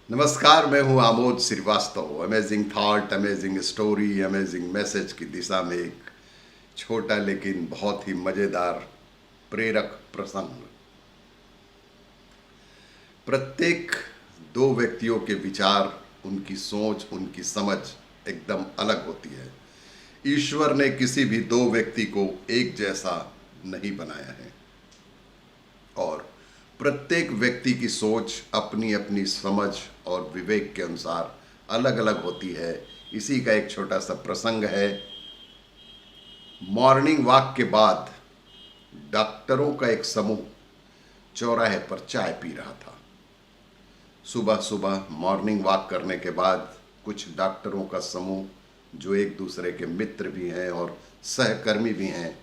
नमस्कार, मैं हूं Amod Shrivastava. Amazing thought, amazing story, amazing message की दिशा में एक छोटा लेकिन बहुत ही मज़ेदार प्रेरक प्रसंग। प्रत्येक दो व्यक्तियों के विचार, उनकी सोच, उनकी समझ एकदम अलग होती है। ईश्वर ने किसी भी दो व्यक्ति को एक जैसा नहीं बनाया है और प्रत्येक व्यक्ति की सोच अपनी अपनी समझ और विवेक के अनुसार अलग अलग होती है। इसी का एक छोटा सा प्रसंग है। मॉर्निंग वॉक के बाद डॉक्टरों का एक समूह चौराहे पर चाय पी रहा था। सुबह सुबह मॉर्निंग वॉक करने के बाद कुछ डॉक्टरों का समूह, जो एक दूसरे के मित्र भी हैं और सहकर्मी भी हैं,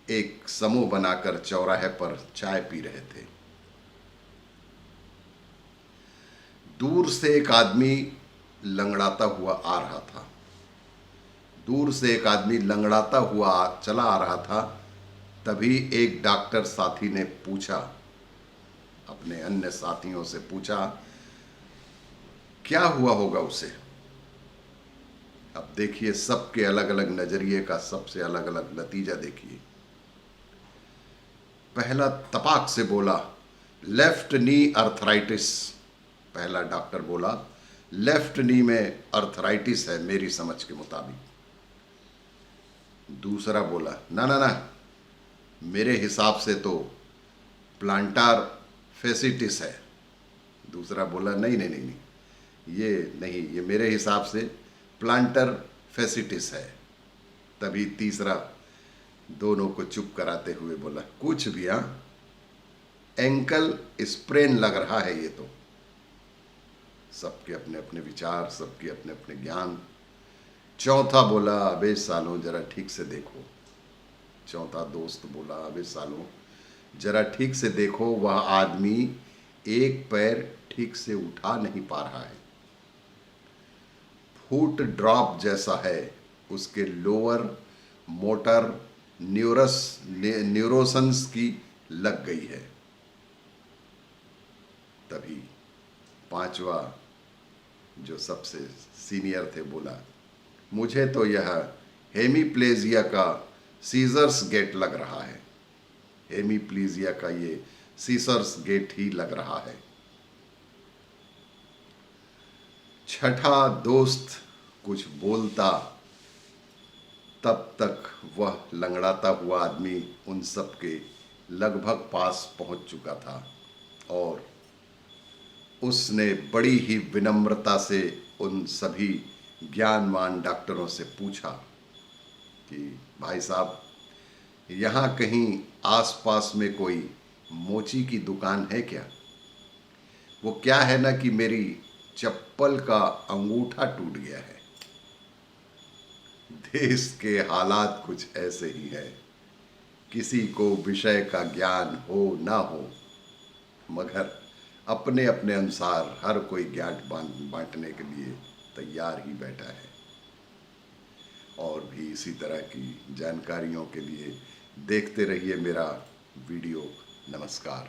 एक समूह बनाकर चौराहे पर चाय पी रहे थे। दूर से एक आदमी लंगड़ाता हुआ आ रहा था। दूर से एक आदमी लंगड़ाता हुआ चला आ रहा था। तभी एक डॉक्टर साथी ने पूछा, अपने अन्य साथियों से पूछा, क्या हुआ होगा उसे। अब देखिए, सबके अलग अलग नजरिए का सबसे अलग अलग नतीजा देखिए। पहला तपाक से बोला, लेफ्ट नी अर्थराइटिस। पहला डॉक्टर बोला, लेफ्ट नी में अर्थराइटिस है मेरी समझ के मुताबिक। दूसरा बोला, ना ना ना, मेरे हिसाब से तो प्लांटार फेसिटिस है। दूसरा बोला, नहीं नहीं नहीं नहीं, ये नहीं, ये मेरे हिसाब से प्लांटर फेसिटिस है। तभी तीसरा दोनों को चुप कराते हुए बोला, कुछ भी, हाँ, एंकल स्प्रेन लग रहा है ये तो। सबके अपने अपने विचार, सबके अपने अपने ज्ञान। चौथा बोला, अबे सालों जरा ठीक से देखो। चौथा दोस्त बोला, अबे सालों जरा ठीक से देखो, वह आदमी एक पैर ठीक से उठा नहीं पा रहा है। फुट ड्रॉप जैसा है, उसके लोअर मोटर न्यूरोसन्स की लग गई है। तभी पांचवा, जो सबसे सीनियर थे, बोला, मुझे तो यह हेमीप्लेजिया का सीजर्स गेट लग रहा है। हेमीप्लीजिया का ये सीजर्स गेट ही लग रहा है। छठा दोस्त कुछ बोलता, तब तक वह लंगड़ाता हुआ आदमी उन सब के लगभग पास पहुंच चुका था और उसने बड़ी ही विनम्रता से उन सभी ज्ञानवान डॉक्टरों से पूछा कि भाई साहब, यहाँ कहीं आसपास में कोई मोची की दुकान है क्या? वो क्या है ना कि मेरी चप्पल का अंगूठा टूट गया है। देश के हालात कुछ ऐसे ही है। किसी को विषय का ज्ञान हो ना हो, मगर अपने अपने अनुसार हर कोई ज्ञान बांटने के लिए तैयार ही बैठा है। और भी इसी तरह की जानकारियों के लिए देखते रहिए मेरा वीडियो। नमस्कार।